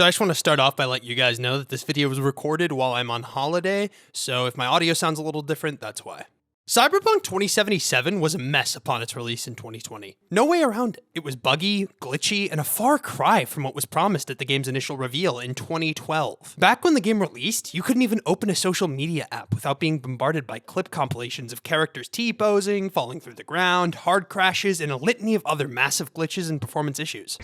So I just want to start off by letting you guys know that this video was recorded while I'm on holiday, so if my audio sounds a little different, that's why. Cyberpunk 2077 was a mess upon its release in 2020. No way around it. It was buggy, glitchy, and a far cry from what was promised at the game's initial reveal in 2012. Back when the game released, you couldn't even open a social media app without being bombarded by clip compilations of characters T-posing, falling through the ground, hard crashes, and a litany of other massive glitches and performance issues.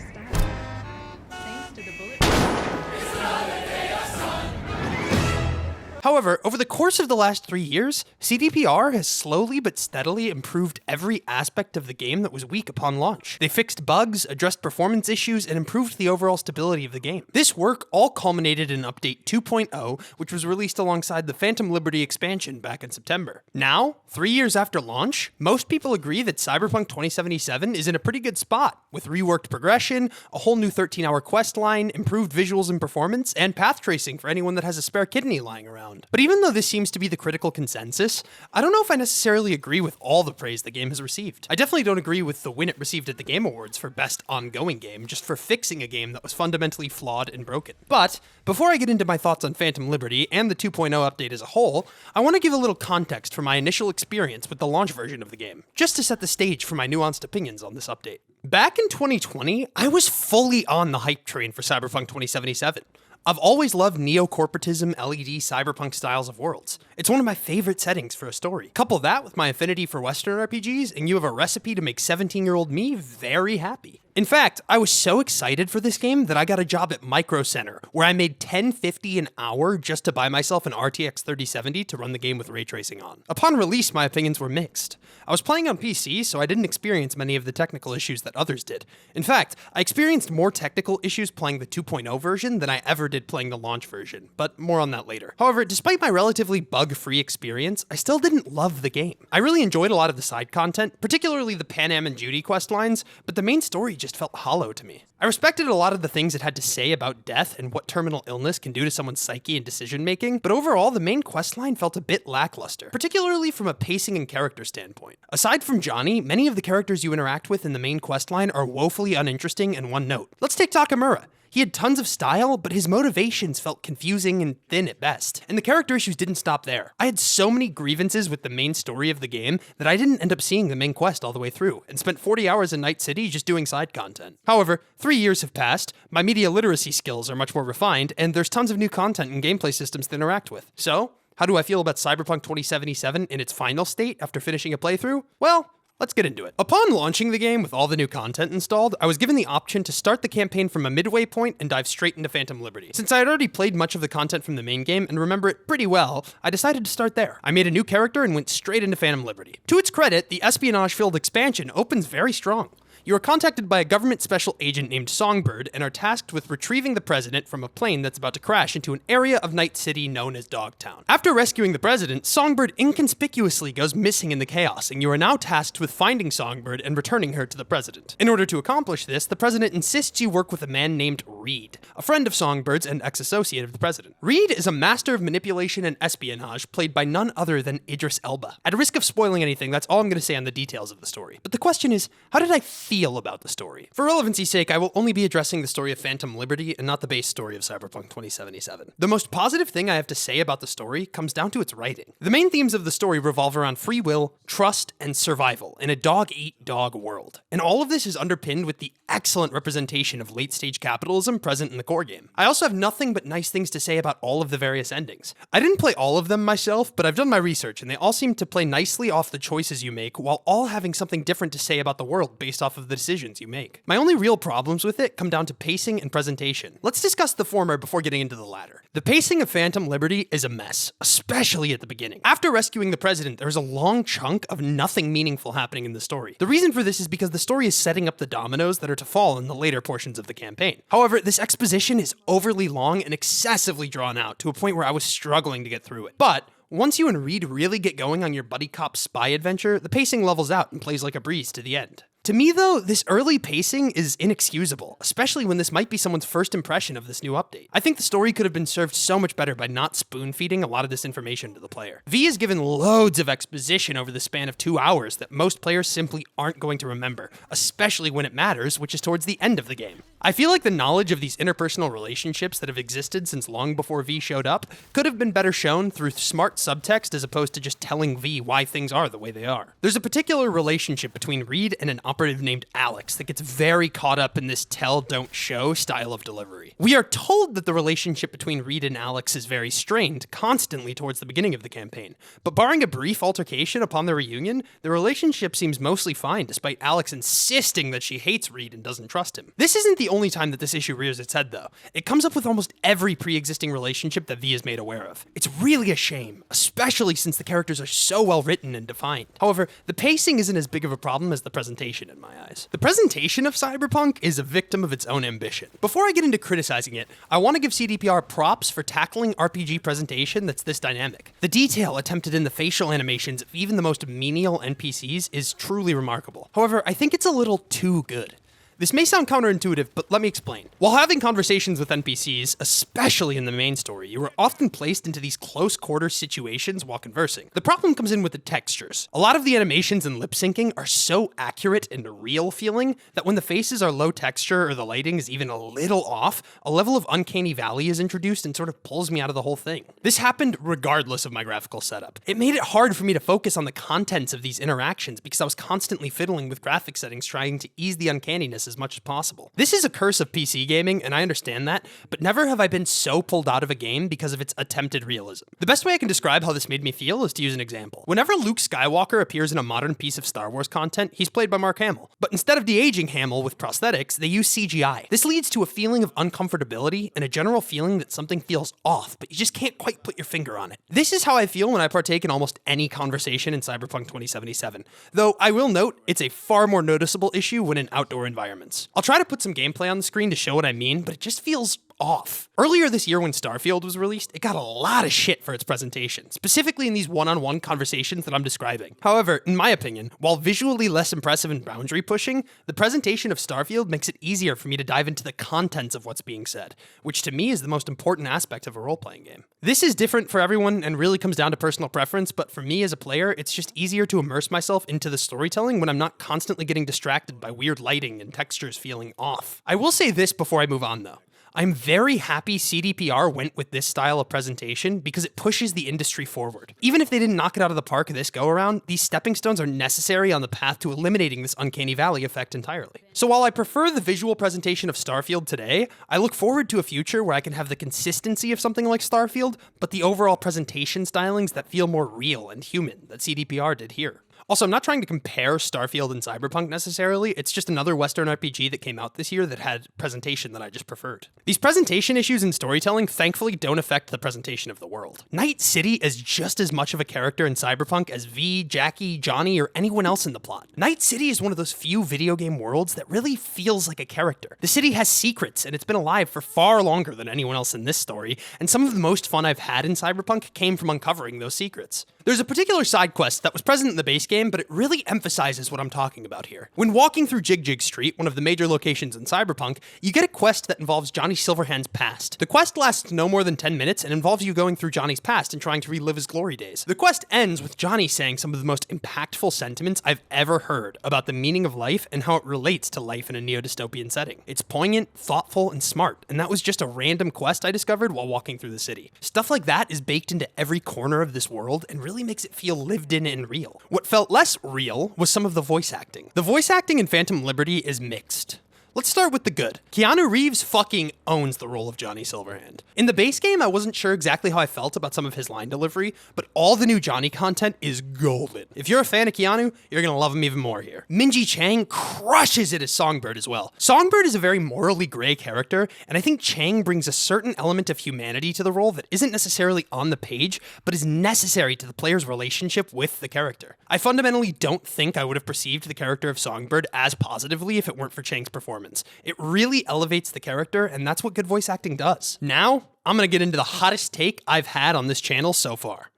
However, over the course of the last 3 years, CDPR has slowly but steadily improved every aspect of the game that was weak upon launch. They fixed bugs, addressed performance issues, and improved the overall stability of the game. This work all culminated in Update 2.0, which was released alongside the Phantom Liberty expansion back in September. Now, 3 years after launch, most people agree that Cyberpunk 2077 is in a pretty good spot, with reworked progression, a whole new 13-hour quest line, improved visuals and performance, and path tracing for anyone that has a spare kidney lying around. But even though this seems to be the critical consensus, I don't know if I necessarily agree with all the praise the game has received. I definitely don't agree with the win it received at the Game Awards for Best Ongoing Game, just for fixing a game that was fundamentally flawed and broken. But before I get into my thoughts on Phantom Liberty and the 2.0 update as a whole, I want to give a little context for my initial experience with the launch version of the game, just to set the stage for my nuanced opinions on this update. Back in 2020, I was fully on the hype train for Cyberpunk 2077. I've always loved neo-corporatism, LED, cyberpunk styles of worlds. It's one of my favorite settings for a story. Couple that with my affinity for Western RPGs, and you have a recipe to make 17-year-old me very happy. In fact, I was so excited for this game that I got a job at Micro Center, where I made $10.50 an hour just to buy myself an RTX 3070 to run the game with ray tracing on. Upon release, my opinions were mixed. I was playing on PC, so I didn't experience many of the technical issues that others did. In fact, I experienced more technical issues playing the 2.0 version than I ever did playing the launch version, but more on that later. However, despite my relatively bug-free experience, I still didn't love the game. I really enjoyed a lot of the side content, particularly the Pan Am and Judy quest lines, but the main story just felt hollow to me. I respected a lot of the things it had to say about death and what terminal illness can do to someone's psyche and decision-making, but overall, the main questline felt a bit lackluster, particularly from a pacing and character standpoint. Aside from Johnny, many of the characters you interact with in the main questline are woefully uninteresting and one-note. Let's take Takamura. He had tons of style, but his motivations felt confusing and thin at best, and the character issues didn't stop there. I had so many grievances with the main story of the game that I didn't end up seeing the main quest all the way through, and spent 40 hours in Night City just doing side content. However, 3 years have passed, my media literacy skills are much more refined, and there's tons of new content and gameplay systems to interact with. So, how do I feel about Cyberpunk 2077 in its final state after finishing a playthrough? Well, let's get into it. Upon launching the game with all the new content installed, I was given the option to start the campaign from a midway point and dive straight into Phantom Liberty. Since I had already played much of the content from the main game and remember it pretty well, I decided to start there. I made a new character and went straight into Phantom Liberty. To its credit, the espionage-filled expansion opens very strong. You are contacted by a government special agent named Songbird and are tasked with retrieving the president from a plane that's about to crash into an area of Night City known as Dogtown. After rescuing the president, Songbird inconspicuously goes missing in the chaos, and you are now tasked with finding Songbird and returning her to the president. In order to accomplish this, the president insists you work with a man named Reed, a friend of Songbird's and ex-associate of the president. Reed is a master of manipulation and espionage played by none other than Idris Elba. At risk of spoiling anything, that's all I'm going to say on the details of the story. But the question is, how did I feel about the story? For relevancy's sake, I will only be addressing the story of Phantom Liberty and not the base story of Cyberpunk 2077. The most positive thing I have to say about the story comes down to its writing. The main themes of the story revolve around free will, trust, and survival in a dog-eat-dog world. And all of this is underpinned with the excellent representation of late-stage capitalism present in the core game. I also have nothing but nice things to say about all of the various endings. I didn't play all of them myself, but I've done my research, and they all seem to play nicely off the choices you make, while all having something different to say about the world based off of the decisions you make. My only real problems with it come down to pacing and presentation. Let's discuss the former before getting into the latter. The pacing of Phantom Liberty is a mess, especially at the beginning. After rescuing the president, there's a long chunk of nothing meaningful happening in the story. The reason for this is because the story is setting up the dominoes that are to fall in the later portions of the campaign. However, this exposition is overly long and excessively drawn out to a point where I was struggling to get through it. But once you and Reed really get going on your buddy cop spy adventure, the pacing levels out and plays like a breeze to the end. To me, though, this early pacing is inexcusable, especially when this might be someone's first impression of this new update. I think the story could have been served so much better by not spoon-feeding a lot of this information to the player. V is given loads of exposition over the span of 2 hours that most players simply aren't going to remember, especially when it matters, which is towards the end of the game. I feel like the knowledge of these interpersonal relationships that have existed since long before V showed up could have been better shown through smart subtext as opposed to just telling V why things are the way they are. There's a particular relationship between Reed and an operative named Alex that gets very caught up in this tell, don't show style of delivery. We are told that the relationship between Reed and Alex is very strained, constantly towards the beginning of the campaign, but barring a brief altercation upon their reunion, the relationship seems mostly fine despite Alex insisting that she hates Reed and doesn't trust him. This isn't the only time that this issue rears its head though. It comes up with almost every pre-existing relationship that V is made aware of. It's really a shame, especially since the characters are so well written and defined. However, the pacing isn't as big of a problem as the presentation in my eyes. The presentation of Cyberpunk is a victim of its own ambition. Before I get into criticizing it, I want to give CDPR props for tackling RPG presentation that's this dynamic. The detail attempted in the facial animations of even the most menial NPCs is truly remarkable. However, I think it's a little too good. This may sound counterintuitive, but let me explain. While having conversations with NPCs, especially in the main story, you are often placed into these close-quarter situations while conversing. The problem comes in with the textures. A lot of the animations and lip-syncing are so accurate and real feeling that when the faces are low texture or the lighting is even a little off, a level of uncanny valley is introduced and sort of pulls me out of the whole thing. This happened regardless of my graphical setup. It made it hard for me to focus on the contents of these interactions because I was constantly fiddling with graphic settings trying to ease the uncanniness as much as possible. This is a curse of PC gaming, and I understand that, but never have I been so pulled out of a game because of its attempted realism. The best way I can describe how this made me feel is to use an example. Whenever Luke Skywalker appears in a modern piece of Star Wars content, he's played by Mark Hamill. But instead of de-aging Hamill with prosthetics, they use CGI. This leads to a feeling of uncomfortability and a general feeling that something feels off, but you just can't quite put your finger on it. This is how I feel when I partake in almost any conversation in Cyberpunk 2077, though I will note it's a far more noticeable issue when in outdoor environments. I'll try to put some gameplay on the screen to show what I mean, but it just feels off. Earlier this year when Starfield was released, it got a lot of shit for its presentation, specifically in these one-on-one conversations that I'm describing. However, in my opinion, while visually less impressive and boundary pushing, the presentation of Starfield makes it easier for me to dive into the contents of what's being said, which to me is the most important aspect of a role-playing game. This is different for everyone and really comes down to personal preference, but for me as a player, it's just easier to immerse myself into the storytelling when I'm not constantly getting distracted by weird lighting and textures feeling off. I will say this before I move on though. I'm very happy CDPR went with this style of presentation because it pushes the industry forward. Even if they didn't knock it out of the park this go around, these stepping stones are necessary on the path to eliminating this uncanny valley effect entirely. So while I prefer the visual presentation of Starfield today, I look forward to a future where I can have the consistency of something like Starfield, but the overall presentation stylings that feel more real and human that CDPR did here. Also, I'm not trying to compare Starfield and Cyberpunk necessarily, it's just another Western RPG that came out this year that had presentation that I just preferred. These presentation issues in storytelling thankfully don't affect the presentation of the world. Night City is just as much of a character in Cyberpunk as V, Jackie, Johnny, or anyone else in the plot. Night City is one of those few video game worlds that really feels like a character. The city has secrets, and it's been alive for far longer than anyone else in this story, and some of the most fun I've had in Cyberpunk came from uncovering those secrets. There's a particular side quest that was present in the base game, but it really emphasizes what I'm talking about here. When walking through Jig Jig Street, one of the major locations in Cyberpunk, you get a quest that involves Johnny Silverhand's past. The quest lasts no more than 10 minutes and involves you going through Johnny's past and trying to relive his glory days. The quest ends with Johnny saying some of the most impactful sentiments I've ever heard about the meaning of life and how it relates to life in a neo-dystopian setting. It's poignant, thoughtful, and smart, and that was just a random quest I discovered while walking through the city. Stuff like that is baked into every corner of this world and really makes it feel lived in and real. What felt less real was some of the voice acting. The voice acting in Phantom Liberty is mixed. Let's start with the good. Keanu Reeves fucking owns the role of Johnny Silverhand. In the base game, I wasn't sure exactly how I felt about some of his line delivery, but all the new Johnny content is golden. If you're a fan of Keanu, you're gonna love him even more here. Minji Chang crushes it as Songbird as well. Songbird is a very morally gray character, and I think Chang brings a certain element of humanity to the role that isn't necessarily on the page, but is necessary to the player's relationship with the character. I fundamentally don't think I would have perceived the character of Songbird as positively if it weren't for Chang's performance. It really elevates the character, and that's what good voice acting does. Now, I'm gonna get into the hottest take I've had on this channel so far.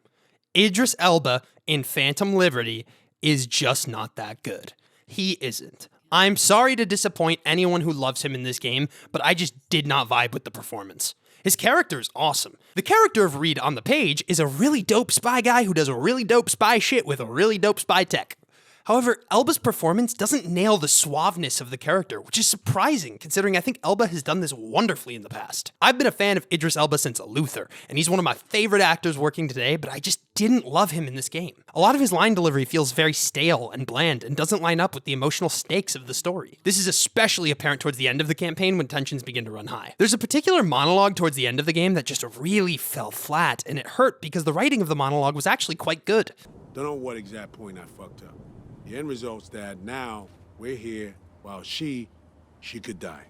Idris Elba in Phantom Liberty is just not that good. He isn't. I'm sorry to disappoint anyone who loves him in this game, but I just did not vibe with the performance. His character is awesome. The character of Reed on the page is a really dope spy guy who does a really dope spy shit with a really dope spy tech. However, Elba's performance doesn't nail the suaveness of the character, which is surprising considering I think Elba has done this wonderfully in the past. I've been a fan of Idris Elba since Luther, and he's one of my favorite actors working today, but I just didn't love him in this game. A lot of his line delivery feels very stale and bland and doesn't line up with the emotional stakes of the story. This is especially apparent towards the end of the campaign when tensions begin to run high. There's a particular monologue towards the end of the game that just really fell flat, and it hurt because the writing of the monologue was actually quite good. Don't know what exact point I fucked up. The end result's that now we're here while she could die.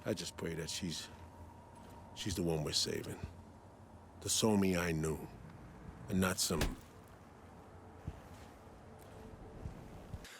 I just pray that she's the one we're saving. The Somi I knew, and not some...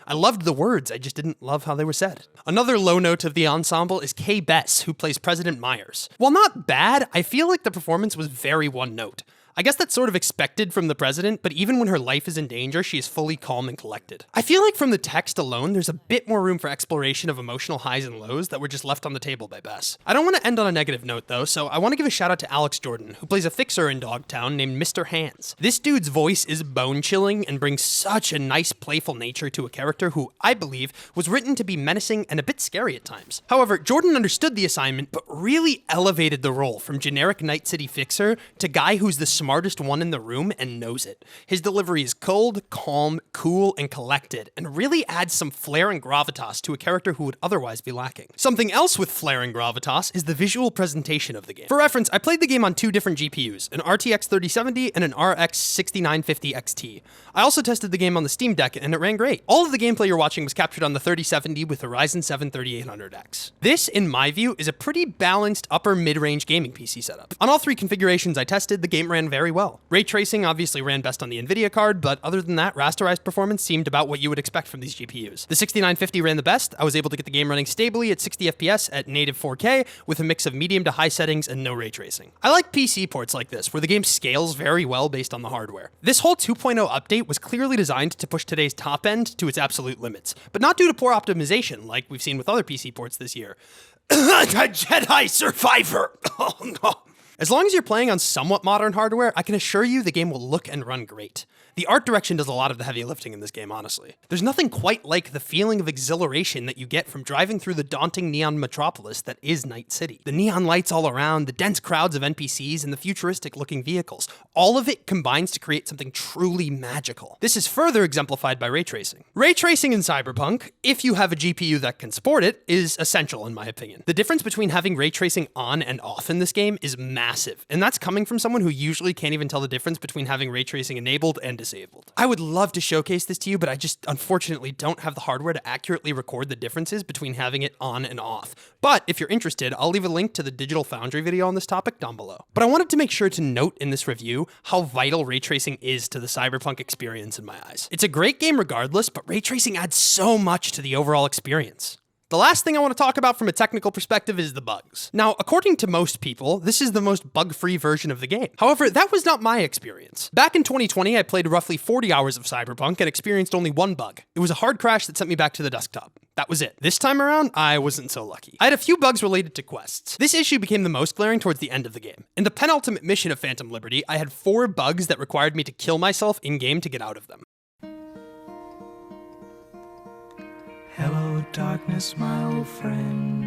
I loved the words, I just didn't love how they were said. Another low note of the ensemble is Kay Bess, who plays President Myers. While not bad, I feel like the performance was very one note. I guess that's sort of expected from the president, but even when her life is in danger, she is fully calm and collected. I feel like from the text alone, there's a bit more room for exploration of emotional highs and lows that were just left on the table by Bess. I don't want to end on a negative note though, so I want to give a shout out to Alex Jordan, who plays a fixer in Dogtown named Mr. Hands. This dude's voice is bone-chilling and brings such a nice playful nature to a character who, I believe, was written to be menacing and a bit scary at times. However, Jordan understood the assignment, but really elevated the role from generic Night City fixer to guy who's the smartest one in the room and knows it. His delivery is cold, calm, cool, and collected, and really adds some flair and gravitas to a character who would otherwise be lacking. Something else with flair and gravitas is the visual presentation of the game. For reference, I played the game on two different GPUs, an RTX 3070 and an RX 6950 XT. I also tested the game on the Steam Deck and it ran great. All of the gameplay you're watching was captured on the 3070 with the Ryzen 7 3800X. This, in my view, is a pretty balanced upper mid-range gaming PC setup. On all three configurations I tested, the game ran very well. Ray tracing obviously ran best on the Nvidia card, but other than that, rasterized performance seemed about what you would expect from these GPUs. The 6950 ran the best. I was able to get the game running stably at 60 FPS at native 4K with a mix of medium to high settings and no ray tracing. I like PC ports like this, where the game scales very well based on the hardware. This whole 2.0 update was clearly designed to push today's top end to its absolute limits, but not due to poor optimization like we've seen with other PC ports this year. Jedi Survivor! Oh no. As long as you're playing on somewhat modern hardware, I can assure you the game will look and run great. The art direction does a lot of the heavy lifting in this game, honestly. There's nothing quite like the feeling of exhilaration that you get from driving through the daunting neon metropolis that is Night City. The neon lights all around, the dense crowds of NPCs, and the futuristic-looking vehicles. All of it combines to create something truly magical. This is further exemplified by ray tracing. Ray tracing in Cyberpunk, if you have a GPU that can support it, is essential in my opinion. The difference between having ray tracing on and off in this game is massive, and that's coming from someone who usually can't even tell the difference between having ray tracing enabled and disabled. I would love to showcase this to you, but I just unfortunately don't have the hardware to accurately record the differences between having it on and off. But if you're interested, I'll leave a link to the Digital Foundry video on this topic down below. But I wanted to make sure to note in this review how vital ray tracing is to the Cyberpunk experience in my eyes. It's a great game regardless, but ray tracing adds so much to the overall experience. The last thing I want to talk about from a technical perspective is the bugs. Now, according to most people, this is the most bug-free version of the game. However, that was not my experience. Back in 2020, I played roughly 40 hours of Cyberpunk and experienced only one bug. It was a hard crash that sent me back to the desktop. That was it. This time around, I wasn't so lucky. I had a few bugs related to quests. This issue became the most glaring towards the end of the game. In the penultimate mission of Phantom Liberty, I had 4 bugs that required me to kill myself in-game to get out of them. Hello, darkness, my old friend.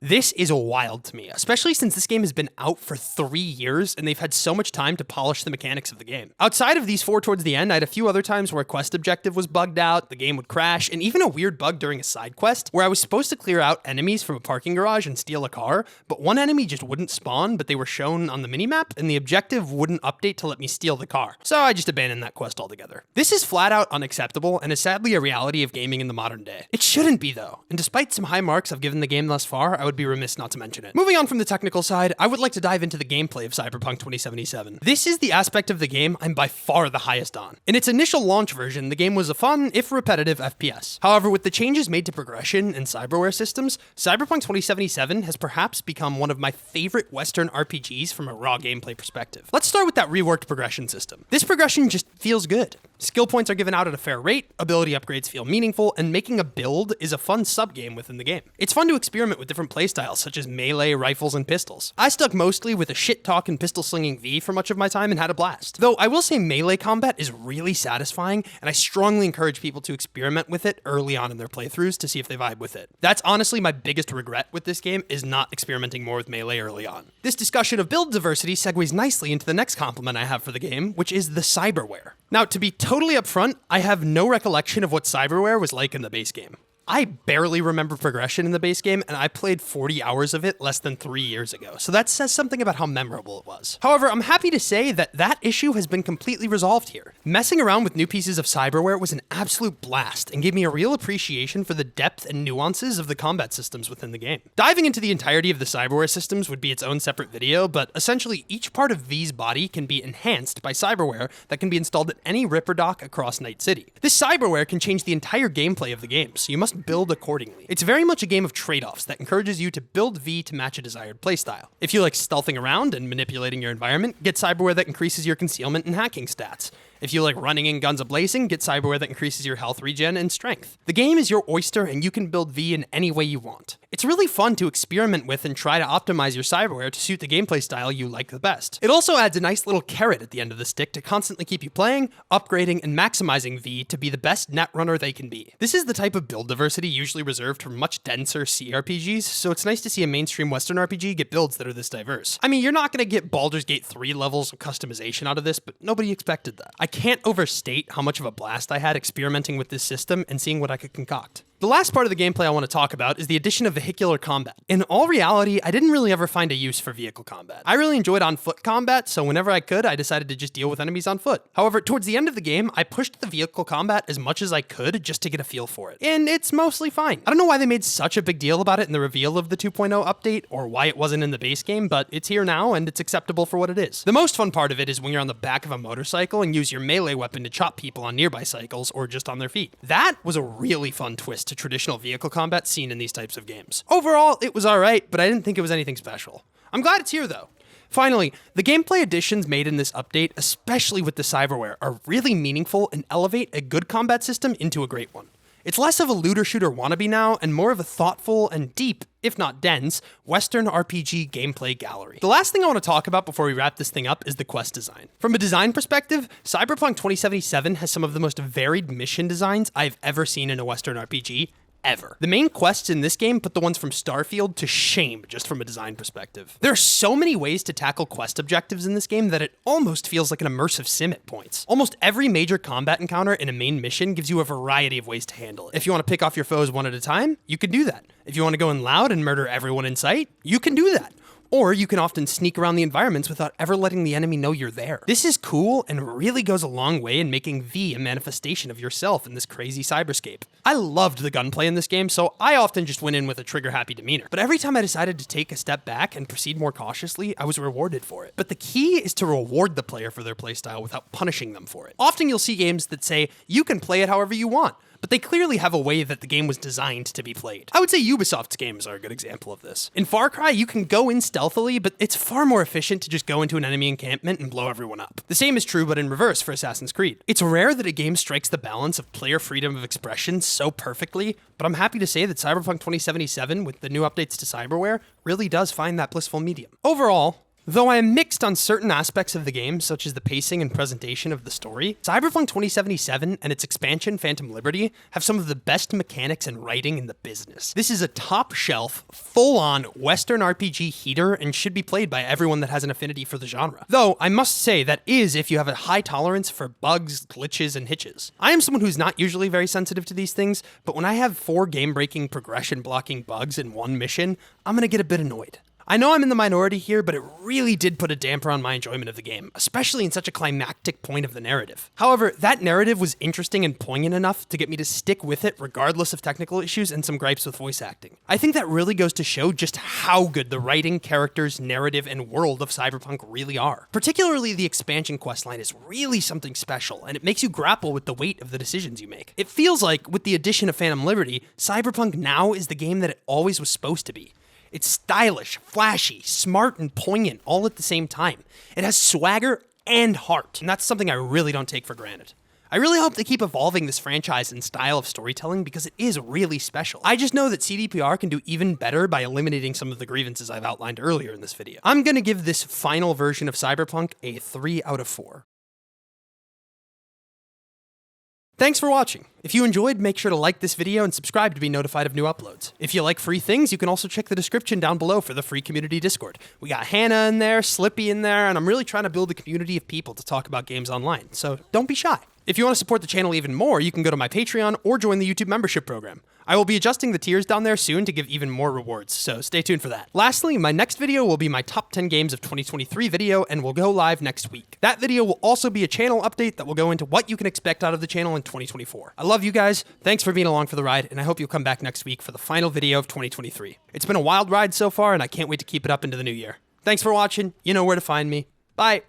This is wild to me, especially since this game has been out for 3 years and they've had so much time to polish the mechanics of the game. Outside of these 4 towards the end, I had a few other times where a quest objective was bugged out, the game would crash, and even a weird bug during a side quest where I was supposed to clear out enemies from a parking garage and steal a car, but one enemy just wouldn't spawn, but they were shown on the minimap, and the objective wouldn't update to let me steal the car. So I just abandoned that quest altogether. This is flat out unacceptable and is sadly a reality of gaming in the modern day. It shouldn't be though, and despite some high marks I've given the game thus far, I would be remiss not to mention it. Moving on from the technical side, I would like to dive into the gameplay of Cyberpunk 2077. This is the aspect of the game I'm by far the highest on. In its initial launch version, the game was a fun, if repetitive, FPS. However, with the changes made to progression and cyberware systems, Cyberpunk 2077 has perhaps become one of my favorite Western RPGs from a raw gameplay perspective. Let's start with that reworked progression system. This progression just feels good. Skill points are given out at a fair rate, ability upgrades feel meaningful, and making a build is a fun sub-game within the game. It's fun to experiment with different playstyles such as melee, rifles, and pistols. I stuck mostly with a shit-talk and pistol-slinging V for much of my time and had a blast. Though I will say melee combat is really satisfying, and I strongly encourage people to experiment with it early on in their playthroughs to see if they vibe with it. That's honestly my biggest regret with this game, is not experimenting more with melee early on. This discussion of build diversity segues nicely into the next compliment I have for the game, which is the cyberware. Now, to be totally upfront, I have no recollection of what cyberware was like in the base game. I barely remember progression in the base game, and I played 40 hours of it less than 3 years ago, so that says something about how memorable it was. However, I'm happy to say that that issue has been completely resolved here. Messing around with new pieces of cyberware was an absolute blast, and gave me a real appreciation for the depth and nuances of the combat systems within the game. Diving into the entirety of the cyberware systems would be its own separate video, but essentially each part of V's body can be enhanced by cyberware that can be installed at any Ripper dock across Night City. This cyberware can change the entire gameplay of the game, so you must build accordingly. It's very much a game of trade-offs that encourages you to build V to match a desired playstyle. If you like stealthing around and manipulating your environment, get cyberware that increases your concealment and hacking stats. If you like running in guns a-blazing, get cyberware that increases your health regen and strength. The game is your oyster, and you can build V in any way you want. It's really fun to experiment with and try to optimize your cyberware to suit the gameplay style you like the best. It also adds a nice little carrot at the end of the stick to constantly keep you playing, upgrading, and maximizing V to be the best netrunner they can be. This is the type of build diversity usually reserved for much denser CRPGs, so it's nice to see a mainstream Western RPG get builds that are this diverse. I mean, you're not going to get Baldur's Gate 3 levels of customization out of this, but nobody expected that. I can't overstate how much of a blast I had experimenting with this system and seeing what I could concoct. The last part of the gameplay I want to talk about is the addition of vehicular combat. In all reality, I didn't really ever find a use for vehicle combat. I really enjoyed on-foot combat, so whenever I could, I decided to just deal with enemies on foot. However, towards the end of the game, I pushed the vehicle combat as much as I could just to get a feel for it. And it's mostly fine. I don't know why they made such a big deal about it in the reveal of the 2.0 update, or why it wasn't in the base game, but it's here now, and it's acceptable for what it is. The most fun part of it is when you're on the back of a motorcycle and use your melee weapon to chop people on nearby cycles or just on their feet. That was a really fun twist to traditional vehicle combat seen in these types of games. Overall, it was alright, but I didn't think it was anything special. I'm glad it's here though. Finally, the gameplay additions made in this update, especially with the cyberware, are really meaningful and elevate a good combat system into a great one. It's less of a looter-shooter wannabe now, and more of a thoughtful and deep, if not dense, Western RPG gameplay gallery. The last thing I want to talk about before we wrap this thing up is the quest design. From a design perspective, Cyberpunk 2077 has some of the most varied mission designs I've ever seen in a Western RPG, ever. The main quests in this game put the ones from Starfield to shame just from a design perspective. There are so many ways to tackle quest objectives in this game that it almost feels like an immersive sim at points. Almost every major combat encounter in a main mission gives you a variety of ways to handle it. If you want to pick off your foes one at a time, you can do that. If you want to go in loud and murder everyone in sight, you can do that. Or you can often sneak around the environments without ever letting the enemy know you're there. This is cool and really goes a long way in making V a manifestation of yourself in this crazy cyberscape. I loved the gunplay in this game, so I often just went in with a trigger-happy demeanor. But every time I decided to take a step back and proceed more cautiously, I was rewarded for it. But the key is to reward the player for their playstyle without punishing them for it. Often you'll see games that say, you can play it however you want, but they clearly have a way that the game was designed to be played. I would say Ubisoft's games are a good example of this. In Far Cry, you can go in stealthily, but it's far more efficient to just go into an enemy encampment and blow everyone up. The same is true, but in reverse for Assassin's Creed. It's rare that a game strikes the balance of player freedom of expression so perfectly, but I'm happy to say that Cyberpunk 2077, with the new updates to cyberware, really does find that blissful medium. Overall, though I am mixed on certain aspects of the game, such as the pacing and presentation of the story, Cyberpunk 2077 and its expansion, Phantom Liberty, have some of the best mechanics and writing in the business. This is a top-shelf, full-on Western RPG heater and should be played by everyone that has an affinity for the genre. Though, I must say that is if you have a high tolerance for bugs, glitches, and hitches. I am someone who's not usually very sensitive to these things, but when I have 4 game-breaking, progression-blocking bugs in one mission, I'm gonna get a bit annoyed. I know I'm in the minority here, but it really did put a damper on my enjoyment of the game, especially in such a climactic point of the narrative. However, that narrative was interesting and poignant enough to get me to stick with it regardless of technical issues and some gripes with voice acting. I think that really goes to show just how good the writing, characters, narrative, and world of Cyberpunk really are. Particularly the expansion questline is really something special, and it makes you grapple with the weight of the decisions you make. It feels like, with the addition of Phantom Liberty, Cyberpunk now is the game that it always was supposed to be. It's stylish, flashy, smart, and poignant all at the same time. It has swagger and heart, and that's something I really don't take for granted. I really hope they keep evolving this franchise and style of storytelling because it is really special. I just know that CDPR can do even better by eliminating some of the grievances I've outlined earlier in this video. I'm gonna give this final version of Cyberpunk a 3 out of 4. Thanks for watching. If you enjoyed, make sure to like this video and subscribe to be notified of new uploads. If you like free things, you can also check the description down below for the free community Discord. We got Hannah in there, Slippy in there, and I'm really trying to build a community of people to talk about games online, so don't be shy. If you want to support the channel even more, you can go to my Patreon or join the YouTube membership program. I will be adjusting the tiers down there soon to give even more rewards, so stay tuned for that. Lastly, my next video will be my top 10 games of 2023 video and will go live next week. That video will also be a channel update that will go into what you can expect out of the channel in 2024. I love you guys, thanks for being along for the ride, and I hope you'll come back next week for the final video of 2023. It's been a wild ride so far, and I can't wait to keep it up into the new year. Thanks for watching, you know where to find me. Bye!